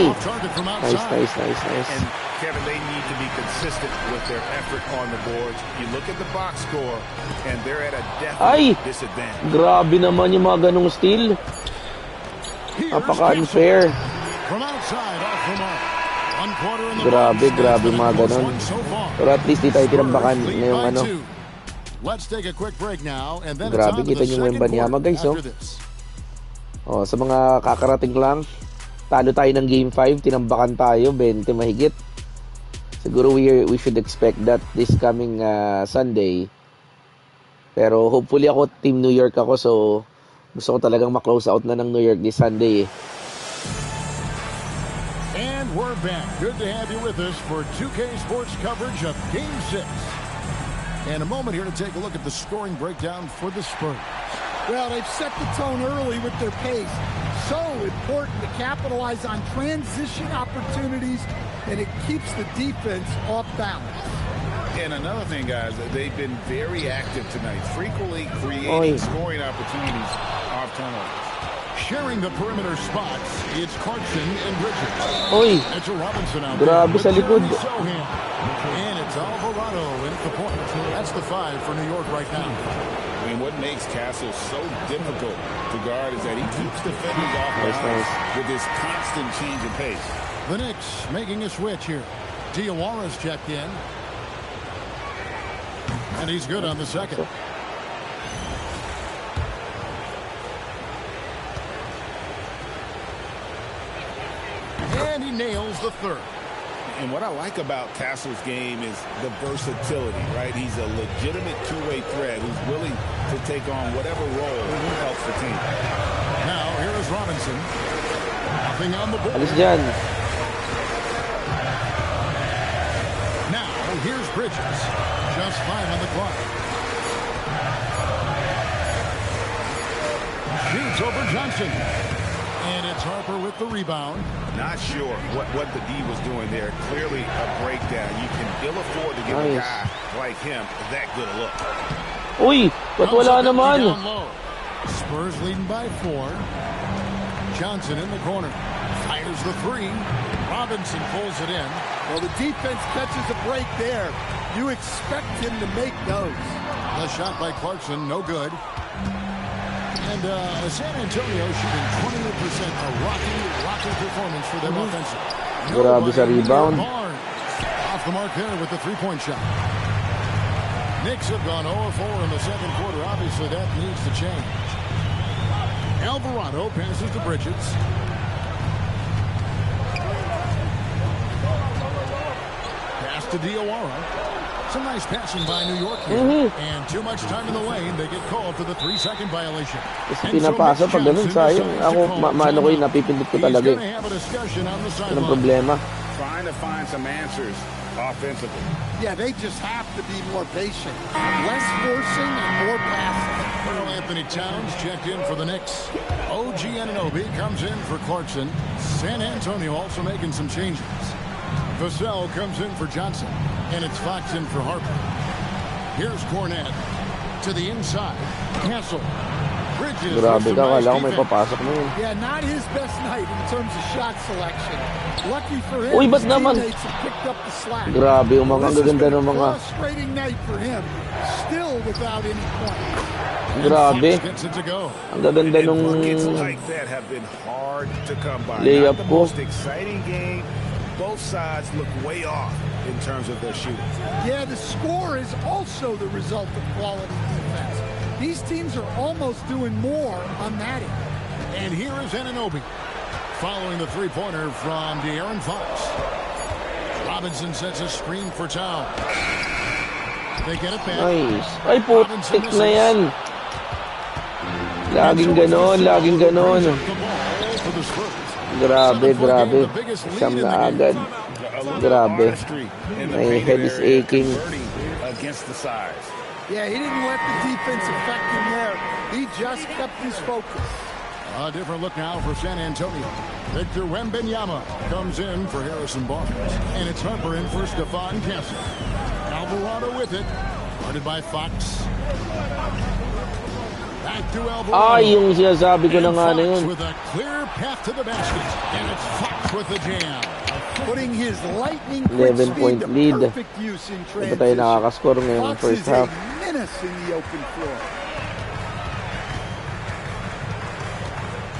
Off target from outside. Nice. And Kevin, they need to be consistent with their effort on the boards. You look at the box score, and they're at a definite disadvantage. Grabe naman yung mga ganong steal. Napaka-unfair. Grabe mga ganun. Pero at least di tayo tinambakan ngayong ano. Grabe, kita nyo yung Banyama guys, oh. Sa mga kakarating lang, talo tayo ng Game 5, tinambakan tayo, 20 mahigit. Siguro we should expect that this coming Sunday. Pero hopefully ako, Team New York ako, so gusto ko talagang ma-close out na ng New York this Sunday. And we're back. Good to have you with us for 2K Sports coverage of Game 6. And a moment here to take a look at the scoring breakdown for the Spurs. Well, they've set the tone early with their pace. So important to capitalize on transition opportunities, and it keeps the defense off balance. And another thing, guys, they've been very active tonight, frequently creating scoring opportunities off turnovers. Sharing the perimeter spots, it's Clarkson and Bridges. It's a Robinson out there. Grabe sa likod. And it's Alvarado in the point. That's the 5 for New York right now. I mean, what makes Castle so difficult to guard is that he keeps defenders off balance with his constant change of pace. The Knicks making a switch here. Diawara's checked in. And he's good on the second. And he nails the third. And what I like about Castle's game is the versatility, right? He's a legitimate two-way threat who's willing to take on whatever role helps the team. Now, here is Robinson. Nothing on the board. Now, here's Bridges. Just 5 on the clock. Shoots over Johnson. And it's Harper with the rebound. Not sure what the D was doing there. Clearly a breakdown. You can ill afford to give a guy like him that good a look. Uy, ba't wala naman? Spurs leading by 4. Johnson in the corner. Fires the 3. Robinson pulls it in. Well, the defense catches a break there. You expect him to make those. The shot by Clarkson, no good. And San Antonio shooting 28%, a rocky performance for them offensive. Grabe sa rebound. Off the mark there with the 3-point shot. Knicks have gone 0-4 in the second quarter. Obviously, that needs to change. Alvarado passes to Bridges. Pass to Diawara. Some nice passing by New York here. And too much time in the lane. They get called for the 3-second violation. Kasi pinapasa pag ganun, sayang. Ako, maano ko yun, napipindot ko talaga eh. Anong problema? Trying to find some answers offensively. Yeah, they just have to be more patient. Less forcing and more passing. Well, Anthony Towns checked in for the Knicks. OG Anunoby comes in for Clarkson. San Antonio also making some changes. Vassell comes in for Johnson. And it's Fox in for Harper. Here's Cornette to the inside. Castle. Bridges. Grabe ka, kala ko may papasok na yun. Yeah, not his best night in terms of shot selection. Lucky for him, Uy, his ba't naman? teammates have picked up the slack. Grabe, yung mga gaganda ng mga... Frustrating night for him. Still without any points. Grabe. Ang gaganda nung... like that have been hard to come by. Layup Not the ko. most exciting game. Both sides look way off in terms of their shooting. Yeah, the score is also the result of quality defense. These teams are almost doing more on that end. And here is Anunoby following the 3-pointer from De'Aaron Fox. Robinson sets a screen for Towns. They get it back. Nice. Ay, putik na yan. Laging ganon, laging ganon. Grabe, grabe. Siyam na agad. Grabe. My head is aching. Against the size. Yeah, he didn't let the defense affect him there. He just kept his focus. A different look now for San Antonio. Victor Wembanyama comes in for Harrison Barnes. And it's Harper in for Stephon Castle. Alvarado with it. Guarded by Fox. Back to Alvarado. Ay, yung sinasabi ko na nga na yun. With a clear path to the basket. And it's Fox with the jam. Putting his lightning quick 11-point speed to lead. perfect use in Ito tayo transition. nakakascore ngayong Fox first is half. a menace in the open floor.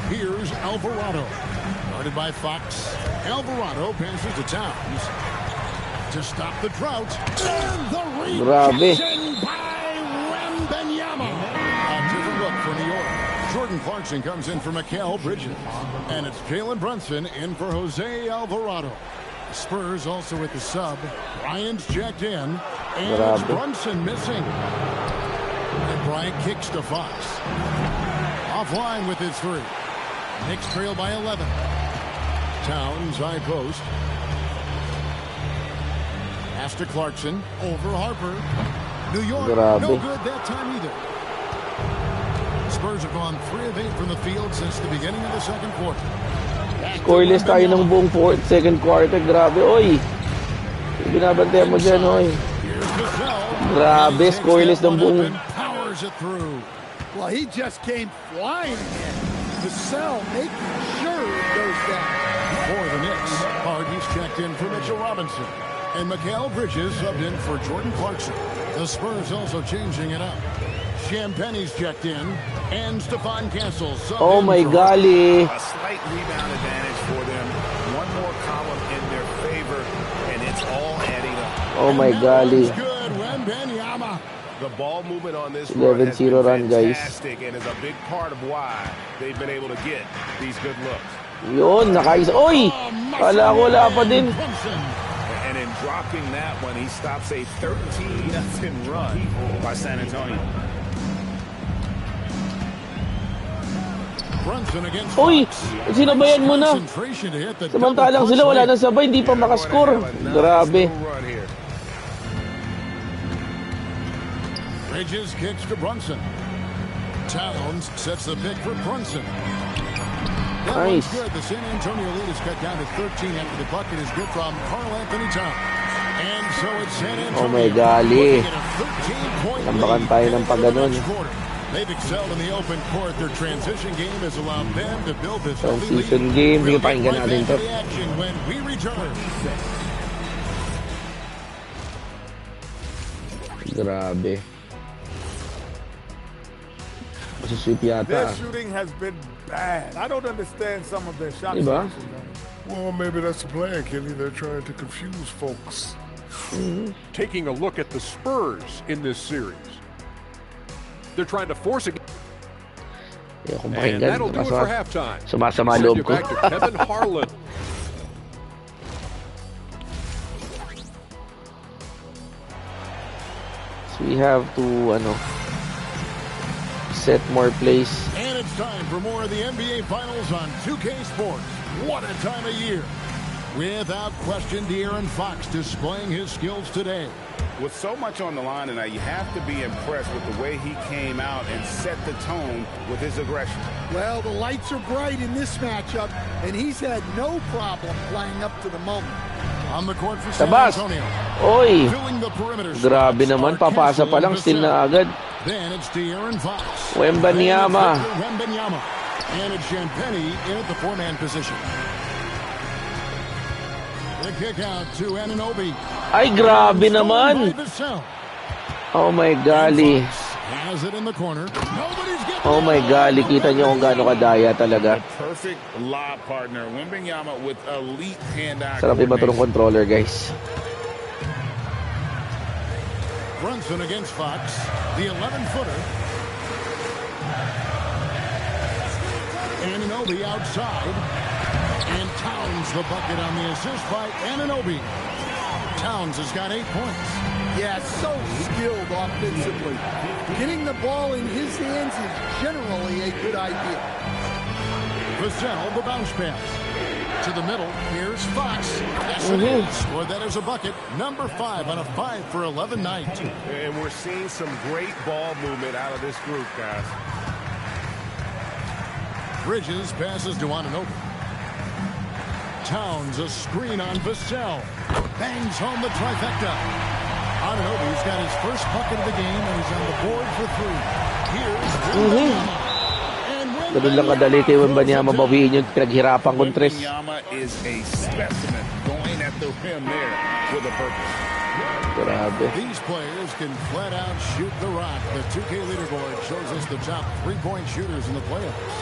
Here's Alvarado. Guarded by Fox. Alvarado passes to Towns. To stop the drought. And the rejection by Wembanyama. A different look for New York. Jordan Clarkson comes in for Mikal Bridges. And it's Jalen Brunson in for Jose Alvarado. Spurs also with the sub. Bryant's checked in. And it's Brunson missing. And Bryant kicks to Fox. Offline with his three. Knicks trail by 11. Towns high post. Pass to Clarkson. Over Harper. New York, no good that time either. Spurs have gone 3 of 8 from the field since the beginning of the second quarter. Scoreless tayo ng buong second quarter. Grabe, oy. Binabantayan mo dyan, oy. Grabe, scoreless ng buong. Powers it through. Well, he just came flying in. The cell making sure it goes down. For the Knicks, Hardy's checked in for Mitchell Robinson. And Mikal Bridges subbed in for Jordan Clarkson. The Spurs also changing it up. Champagne's checked in. And Stephon Castle subbed oh in my golly. A slight rebound advantage for them. One more column in their favor, and it's all adding up. Oh my golly. Good, Wembanyama. The ball movement on this 11-0 run, guys. fantastic and is a big part of why they've been able to get these good looks. Yun, nakaisa. Oy! Kala ko wala pa din. And in dropping that one, he stops a 13-0 run by San Antonio. Uy! Sinabayan mo na. Samantalang sila wala nang sabay, hindi pa makascore. Grabe. Bridges kicks to Brunson. Towns sets the pick for Brunson. That nice. One's good. The San Antonio lead is cut down to 13 after the bucket is good from Karl Anthony Towns. And so it's San Antonio. Oh my golly. Nambakan tayo ng pagganon. They've excelled in the open court. Their transition game has allowed them to build this transition game. Hindi pakinggan natin ito. When we return. Grabe. Masisweep yata. Their shooting has been bad. I don't understand some of their shots. Diba? Well, maybe that's the plan, Kenny. They're trying to confuse folks. Taking a look at the Spurs in this series. They're trying to force it. And that'll do it for halftime. Sumasama loob ko. Back to Kevin Harlan. So we have to, set more plays. And it's time for more of the NBA Finals on 2K Sports. What a time of year. Without question, De'Aaron Fox displaying his skills today. With so much on the line tonight, you have to be impressed with the way he came out and set the tone with his aggression. Well, the lights are bright in this matchup, and he's had no problem playing up to the moment. On the court for San Tabas. Antonio. Oy! Filling the perimeter. Grabe naman, papasa pa lang, still na agad. Then it's De'Aaron Fox. Wembanyama. Wembanyama. And it's Champagnie in at the four-man position. The kick out to Anunoby. Ay, grabe naman. Oh my golly. Has it in the corner. Oh my golly, kita nyo kung gaano kadaya talaga. Perfect lob partner. Wembanyama with elite hand-eye. Sarap iba ito ng controller, guys. Brunson against Fox. The 11-footer. Anunoby outside. And Towns the bucket on the assist by Anunoby. Towns has got 8 points. Yeah, so skilled offensively. Getting the ball in his hands is generally a good idea. Vassell, the bounce pass. To the middle, here's Fox. Yes, it is. Well, that is a bucket. Number 5 on a 5 for 11 night. And we're seeing some great ball movement out of this group, guys. Bridges passes to Anunoby. Towns, a screen on Vassell. Bangs home the trifecta. Anunoby's got his first bucket of the game, and he's on the board for 3. Here's Wembanyama. Ganun lang kadali kay Wembanyama bawiin yung pinaghirapan kong tres. Wembanyama is a specimen going at the rim there with a purpose. Grabe. These players can flat out shoot the rock. The 2K leaderboard shows us the top 3-point shooters in the playoffs.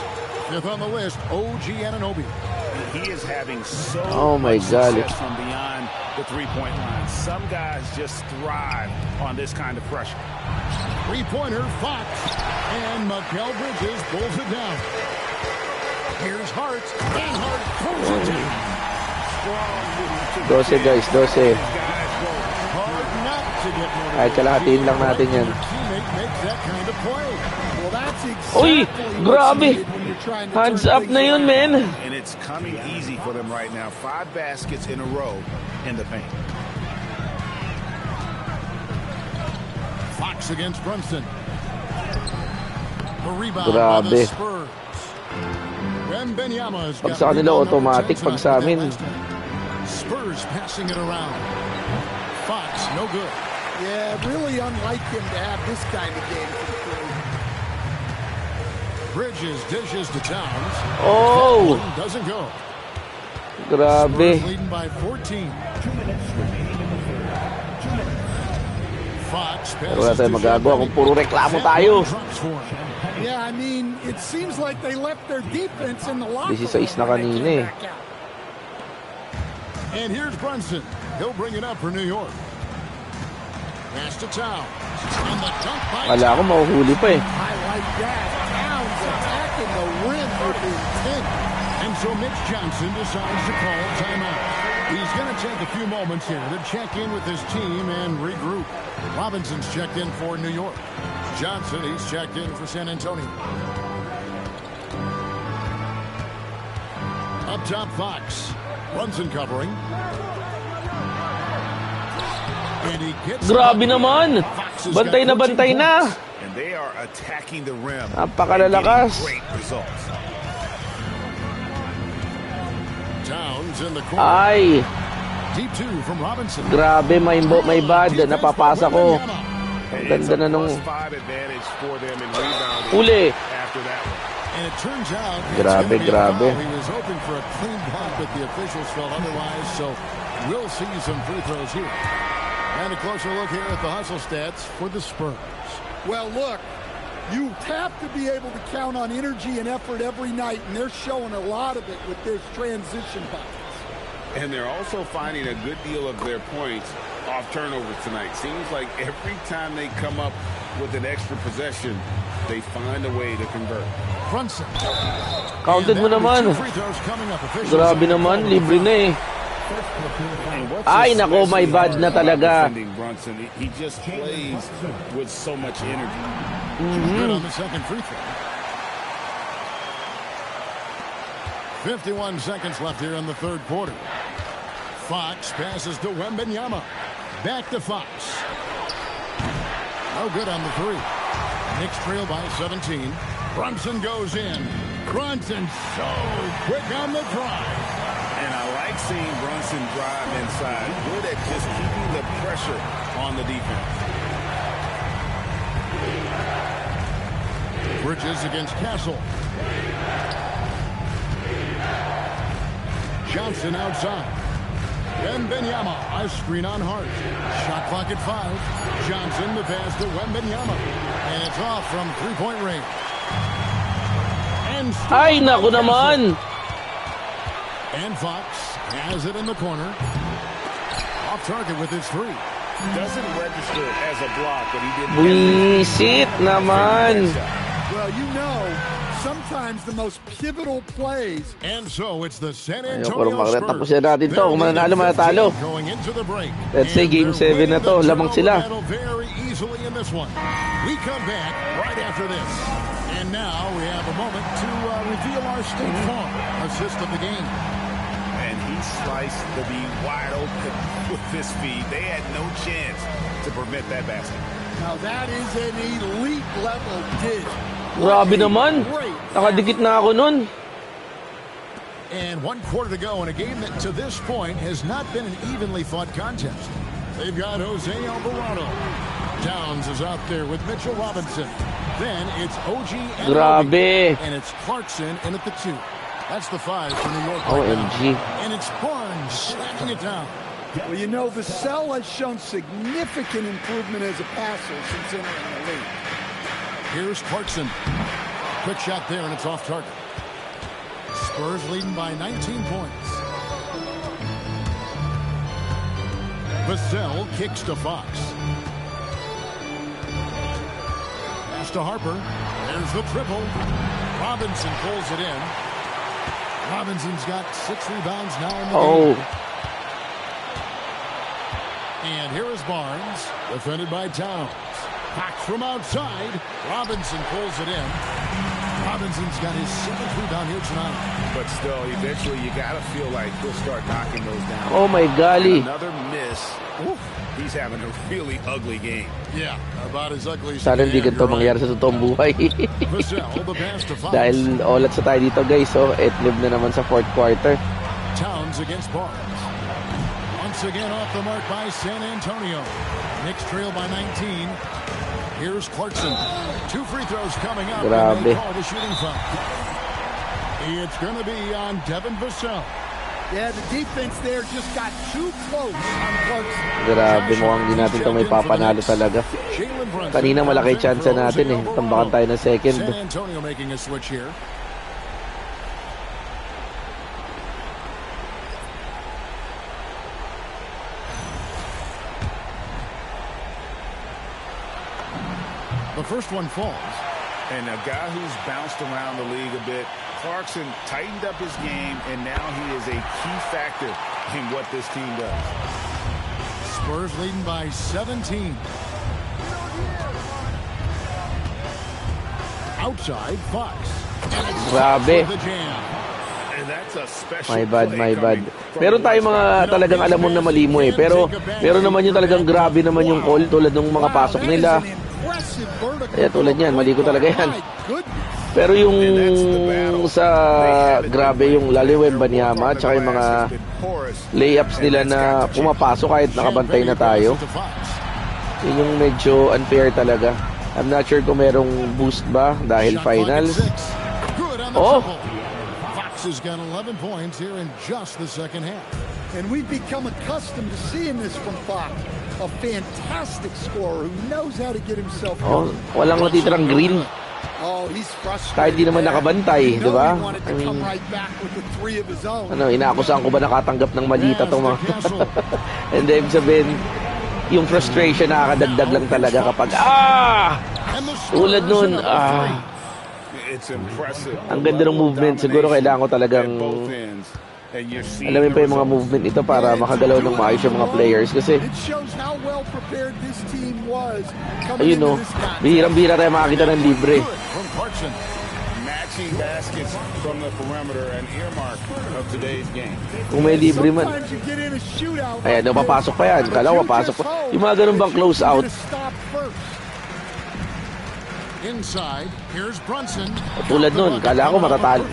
Fifth on the list, OG Anunoby. He is having so much success from beyond the 3-point line. Some guys just thrive on this kind of pressure. 3-pointer, Fox. And Mikal Bridges pulls it down. Here's Hart. And Hart pulls it down. 12 guys, 12. Hard not to get motivated. Kahit kalahatiin lang natin yan. Teammate makes that kind of play. Well, that's exactly Uy! Grabe! Hands up na yun, man! And it's coming easy for them right now. 5 baskets in a row in the paint. Fox against Brunson. The rebound Grabe. by the Spurs. Wembanyama's Pag got sa kanila, rebound automatic. number 10 Pag sa amin, Spurs passing it around. Fox, no good. Yeah, really unlike him to have this kind of game for the crew. Bridges dishes to Towns. Oh! Doesn't go. Grabe. Spurs leading by 14. 2 minutes remaining in the third. 2 minutes. Fox pero wala tayong magagawa kung puro reklamo tayo. Yeah, I mean, it seems like they left their defense in the locker room. 16 na kanina eh. And here's Brunson. He'll bring it up for New York. Pass to Towns. On the dunk by Wala ko mahuhuli pa eh. I like that. Towns attacking the rim with intent. And so Mitch Johnson decides to call timeout. He's going to take a few moments here to check in with his team and regroup. Robinson's checked in for New York. Johnson, he's checked in for San Antonio. Up top, Fox. Brunson covering. And he gets Grabe naman! Bantay na bantay na! And they are attacking the rim. Napakalalakas. Great results. Towns in the corner. Ay! Deep 2 from Robinson. Grabe, may bad. Napapasa ko. Ang ganda na nung... Uli! And it turns out Grabe. he was hoping for a clean block, but the officials felt otherwise, so we'll see some free throws here. And a closer look here at the hustle stats for the Spurs. Well, look, you have to be able to count on energy and effort every night, and they're showing a lot of it with their transition buckets. And they're also finding a good deal of their points off turnovers tonight. Seems like every time they come up with an extra possession, they find a way to convert. Brunson. Counted mo naman. Grabe naman, libre na eh. Ay, nako, may bad na talaga. Brunson, he just plays with so much energy. Good on the second free throw. 51 seconds left here in the third quarter. Fox passes to Wembanyama. Back to Fox. No good on the 3. Knicks trail by 17. Brunson goes in. Brunson so quick on the drive. And I like seeing Brunson drive inside. Good at just keeping the pressure on the defense. Bridges against Castle. Johnson outside. Wembanyama, a screen on Hart. Shot clock at 5. Johnson, the pass to Wembanyama. And it's off from three-point range. And ay, naku naman! And Fox has it in the corner. Off target with his 3. Doesn't register as a block, but he did. Buisit naman. Well, you know, sometimes the most pivotal plays. And so it's the San Ayaw, pero Antonio tapusin Spurs. natin to. Kung mananalo, manatalo. Going into the break. Let's say game 7 na to. Lamang sila. Very easily in this one. We come back right after this. And now we have a moment to reveal our State Farm assist of the game. And he sliced the B wide open with this feed. They had no chance to prevent that basket. Now that is an elite level dish. Grabe naman. Nakadikit na ako nun. And 1 quarter to go in a game that to this point has not been an evenly fought contest. They've got Jose Alvarado. Downs is out there with Mitchell Robinson. Then it's OG Grabe. and it's Clarkson in at the 2. That's the 5 for New York. OMG. And it's Barnes slamming it down. Well, you know, Vassell has shown significant improvement as a passer since entering the league. Here's Clarkson. Quick shot there, and it's off target. Spurs leading by 19 points. Vassell kicks to Fox. Pass to Harper. There's the triple. Robinson pulls it in. Robinson's got 6 rebounds now in the game. And here is Barnes, defended by Towns. Back from outside. Robinson pulls it in. Robinson's got his 7th rebound here tonight. But still, eventually you got to feel like he'll start knocking those down. Oh my golly. Another miss. Oof. He's having a really ugly game. Yeah, about as ugly as Sana hindi ganito mangyari sa totoong buhay. Dahil olat sa tayo dito guys. So, etlib na naman sa 4th quarter. Towns against Barnes. Once again off the mark by San Antonio. Knicks trail by 19. Here's Clarkson. 2 free throws coming up. Grabe. And they call the shooting foul. It's going to be on Devin Vassell. Yeah, the defense there just got too close on Clarkson. Grabe, mukhang hindi natin ito may papanalo talaga. Kanina malaki chance natin eh. Tambakan tayo ng second. San Antonio making a switch here. The first one falls. And a guy who's bounced around the league a bit, Clarkson tightened up his game, and now he is a key factor in what this team does. Spurs leading by 17. Outside, Fox. Grabe. My bad. Meron tayong mga talagang alam mo na mali mo eh. Pero meron naman yung talagang grabe naman yung call tulad ng mga pasok nila. Kaya tulad yan, mali ko talaga yan. Pero yung sa grabe yung lalo yung Banyama at saka yung mga layups nila na pumapasok kahit nakabantay na tayo. Yun yung medyo unfair talaga. I'm not sure kung merong boost ba dahil finals. Oh! Fox has got 11 points here in just the second half. And we've become accustomed to seeing this from Fox. A fantastic scorer who knows how to get himself going. Walang natitirang green. Oh, he's frustrated. Kahit di naman nakabantay, di ba? Inaakusahan ko ba nakatanggap ng malita tong mga and then sabihin, yung frustration nakakadagdag lang talaga kapag tulad nun, ang ganda ng movement. Siguro kailangan ko talagang alamin pa yung mga movement ito para makagalaw ng maayos yung mga players kasi ayun no, bihirang-bihira tayo makakita ng libre. Kung may libre man, ayan, papasok pa yan. Kala ko papasok pa yung mga ganun bang close out. Inside, here's Brunson. Tulad nun, kala ko matatalo.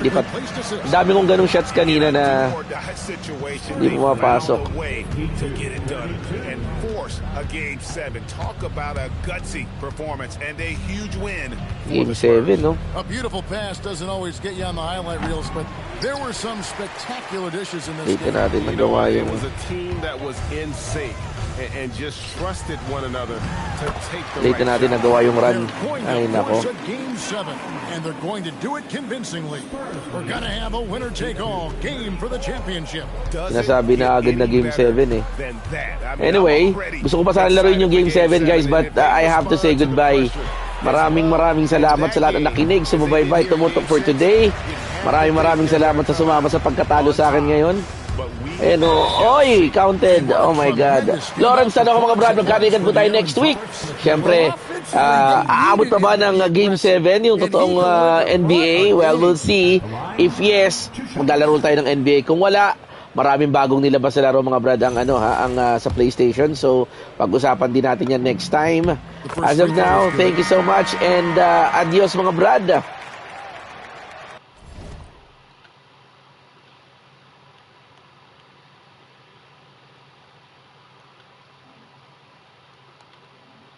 Dami kong ganung shots kanina na hindi pumapasok. Game 7, no? A beautiful pass doesn't always get you on the highlight reels, but there were some spectacular dishes in this game. Natin nagawa yung it was a team that was in sync and just trusted one another to take the late na natin nagawa yung run. Ay nako. Game 7 and they're going to do it convincingly. We're gonna have a winner-take-all game for the championship. Sinasabi na agad na game 7 eh. Anyway, gusto ko pa sana laruin yung game 7 guys, but I have to say goodbye Maraming salamat sa lahat ng nakinig, sumubaybay, tumutok for today. Maraming salamat sa sumama sa pagkatalo sa akin ngayon. Ayan o, oy, counted. Oh my God. Lawrence, ano ako mga brad, magkanigan po tayo next week. Siyempre, aabot pa ba ng Game 7, yung totoong NBA? Well, we'll see. If yes, maglalaro tayo ng NBA. Kung wala, maraming bagong nilabas sa laro mga brad ang sa PlayStation. So, pag-usapan din natin yan next time. As of now, thank you so much and adios mga brad.